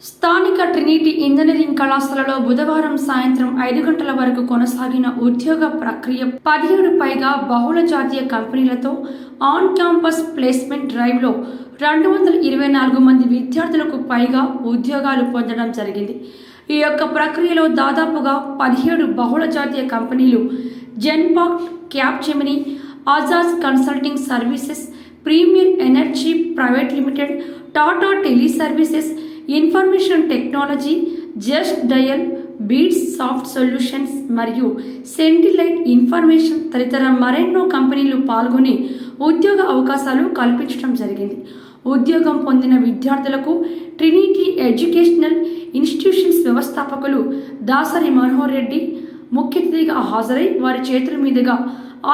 స్థానిక Trinity engineering కళాశాలలో బుధవారం సాయంత్రం 5 గంటల వరకు కొనసాగిన ఉద్యోగ ప్రక్రియ 17 పైగా బహుళ జాతీయ కంపెనీలతో ఆన్ క్యాంపస్ ప్లేస్మెంట్ డ్రైవ్లో 224 మంది విద్యార్థులకు పైగా ఉద్యోగాలు పొందడం జరిగింది. ఈ యొక్క ప్రక్రియలో దాదాపుగా 17 బహుళ జాతీయ కంపెనీలు జెన్పాక్, క్యాప్జెమిని, ఆజాజ్ consulting services, premier energy private limited, Tata tele services, information technology, just dial, beats soft solutions మరియు సెంటిలైట్ ఇన్ఫర్మేషన్ తదితర మరెన్నో కంపెనీలు పాల్గొని ఉద్యోగ అవకాశాలు కల్పించడం జరిగింది. ఉద్యోగం పొందిన విద్యార్థులకు ట్రినిటీ ఎడ్యుకేషనల్ ఇన్స్టిట్యూషన్స్ వ్యవస్థాపకులు దాసరి మనోహర్ రెడ్డి ముఖ్య అతిథిగా హాజరై వారి చేతుల మీదుగా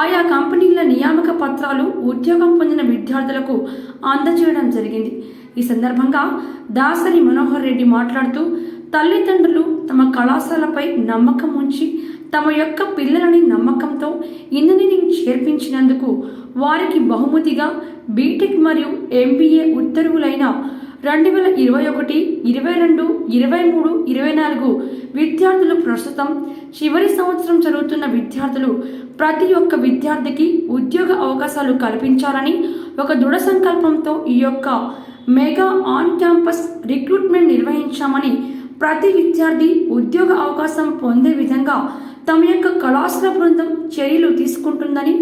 ఆయా కంపెనీల నియామక పత్రాలు ఉద్యోగం పొందిన విద్యార్థులకు అందజేయడం జరిగింది. ఈ సందర్భంగా దాసరి మనోహర్ రెడ్డి మాట్లాడుతూ, తల్లిదండ్రులు తమ కళాశాలపై నమ్మకం ఉంచి తమ యొక్క పిల్లలని నమ్మకంతో ఇంజనీరింగ్ చేర్పించినందుకు వారికి బహుమతిగా బీటెక్ మరియు ఎంబీఏ ఉత్తర్వులైన 2021, 22, 23, 24 విద్యార్థులు ప్రస్తుతం చివరి సంవత్సరం చదువుతున్న విద్యార్థులు ప్రతి ఒక్క విద్యార్థికి ఉద్యోగ అవకాశాలు కల్పించాలని ఒక దృఢ సంకల్పంతో ఈ యొక్క మెగా ఆన్ క్యాంపస్ రిక్రూట్మెంట్ నిర్వహించామని, ప్రతి విద్యార్థి ఉద్యోగ అవకాశం పొందే విధంగా తమ యొక్క కళాశాల బృందం చర్యలు తీసుకుంటుందని,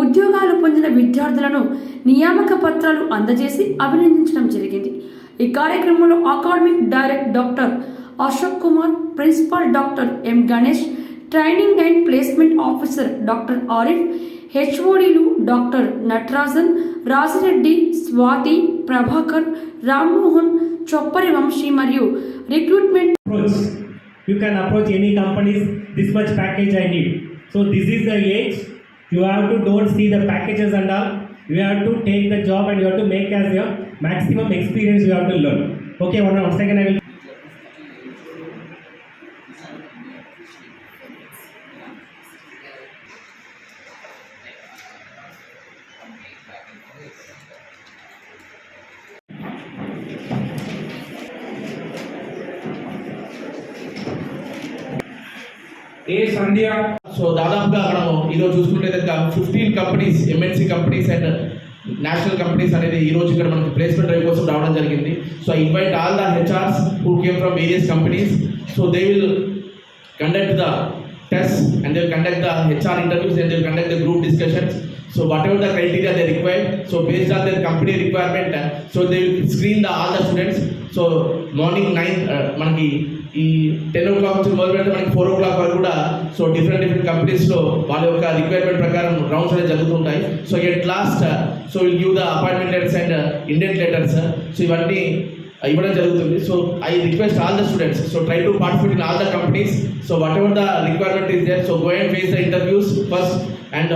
ఉద్యోగాలు పొందిన విద్యార్థులను నియామక పత్రాలు అందజేసి అభినందించడం జరిగింది. ఈ కార్యక్రమంలో academic director doctor Ashok Kumar, principal doctor M Ganesh, training and placement officer doctor Arif, హెచ్ఓడీలు డాక్టర్ నటరాజన్, రాజిరెడ్డి, స్వాతి, ప్రభాకర్, రామ్మోహన్, చొప్పరి వంశీ మరియు recruitment. You can approach any companies, this much package I need. So this is the age. You have to don't see the packages and all. You have to take the job and you have to make as your maximum experience you have to learn. Okay, one second I will. Sandhya. So దాదాపుగా మనము ఈరోజు చూసుకుంటే 15 companies, MNC companies and national companies అనేది ఈరోజు ఇక్కడ మనకి placement drive కోసం రావడం జరిగింది. So I invite all the HRs who came from various companies. So they will conduct the test and they will conduct the HR interviews and they will conduct the group discussions. So whatever the criteria they require, so based on their company requirement, so they will screen all the students. So morning 9 మనకి ఈ 10 o'clock నుంచి మొదలు పెడితే మనకి 4 o'clock వరకు కూడా so different కంపెనీస్లో వాళ్ళ యొక్క రిక్వైర్మెంట్ ప్రకారం రౌండ్స్ అనేది జరుగుతుంటాయి. So at last so will give the appointment letters and intent letters. So ఇవన్నీ ఇవ్వడం జరుగుతుంది. So I request all the students, so try to participate in all the companies. So whatever the requirement is there, so go and face the interviews first and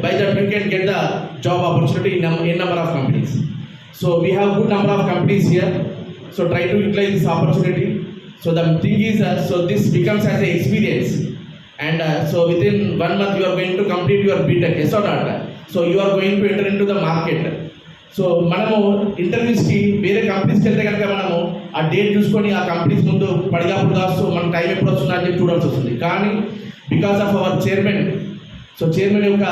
by that you can get the job opportunity in number of companies. So we have good number of companies here, so try to utilize this opportunity. So the thing is so this becomes as a experience and so within 1 month you are going to complete your BTech, yes or not? So you are going to enter into the market. So మనము ఇంటర్వ్యూస్కి వేరే కంపెనీస్కి వెళ్తే కనుక మనము ఆ date చూసుకొని ఆ companies ముందు పడిగాపుడు కాస్తూ మన టైం ఎప్పుడు వస్తుందా అని చెప్పి చూడాల్సి వస్తుంది. కానీ because of our chairman, so chairman యొక్క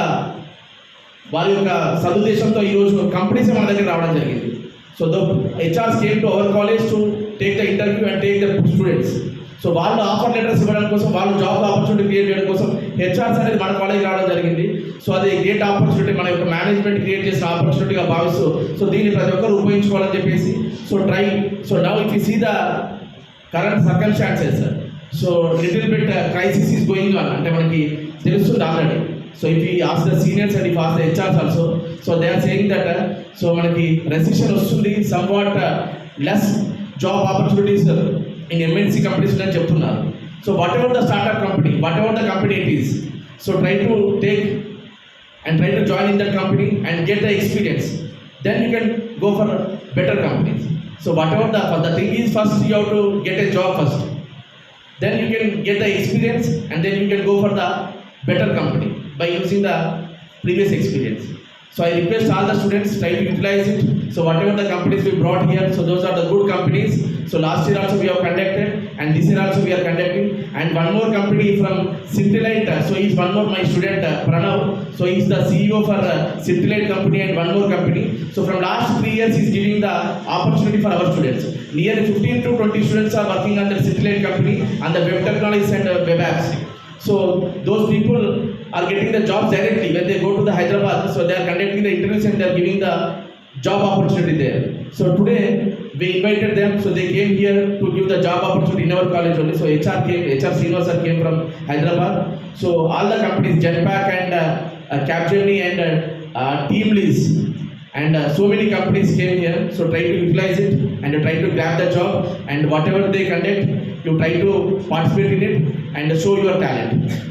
వారి యొక్క సదుద్దేశంతో ఈరోజు కంపెనీస్ మన దగ్గర రావడం జరిగింది. So the HRs came to our college to take the interview and take the students. So వాళ్ళు ఆఫర్ లెటర్స్ ఇవ్వడం కోసం, వాళ్ళు జాబ్ ఆపర్చునిటీ క్రియేట్ చేయడం కోసం హెచ్ఆర్స్ అనేది మన కాలేజ్ రావడం జరిగింది. సో అది గ్రేట్ ఆపర్చునిటీ, మన యొక్క మేనేజ్మెంట్ క్రియేట్ చేసిన ఆపర్చునిటీగా భావిస్తూ సో దీన్ని ప్రతి ఒక్కరు ఉపయోగించుకోవాలని చెప్పేసి so try. So now if you see the current circumstances, so little bit crisis is going on అంటే మనకి తెలుస్తుంది ఆల్రెడీ. So if you ask the seniors and if ask the HRs also, so they are saying that so మనకి recession వస్తుంది, somewhat less job opportunities in MNC companies అని చెప్తున్నారు. So whatever the startup company, whatever the company it is, so try to take and try to join in that company and get the experience. Then you can go for better companies. So whatever the thing is, first you have to get a job first. Then you can get the experience and then you can go for the better company by using the previous experience. So I request all the students try to utilize it. So whatever the companies we brought here, so those are the good companies. So last year also we have conducted, and this year also we are conducting. And one more company from Scintillite. So he's one more my student Pranav. So he's the CEO for Scintillite company and one more company. So from last 3 years he's giving the opportunity for our students. Nearly 15 to 20 students are working under Scintillite company on the web technologies and web apps. So those people are getting the jobs directly when they go to the Hyderabad. So they are conducting the interviews and they are giving the job opportunity there. So today we invited them, so they came here to give the job opportunity in our college only. So HR Srinivas sir came from Hyderabad. So all the companies, Jetpack and Capgemini and Teamlease and so many companies came here. So try to utilize it and try to grab the job, and whatever they conduct, you try to participate in it and show your talent.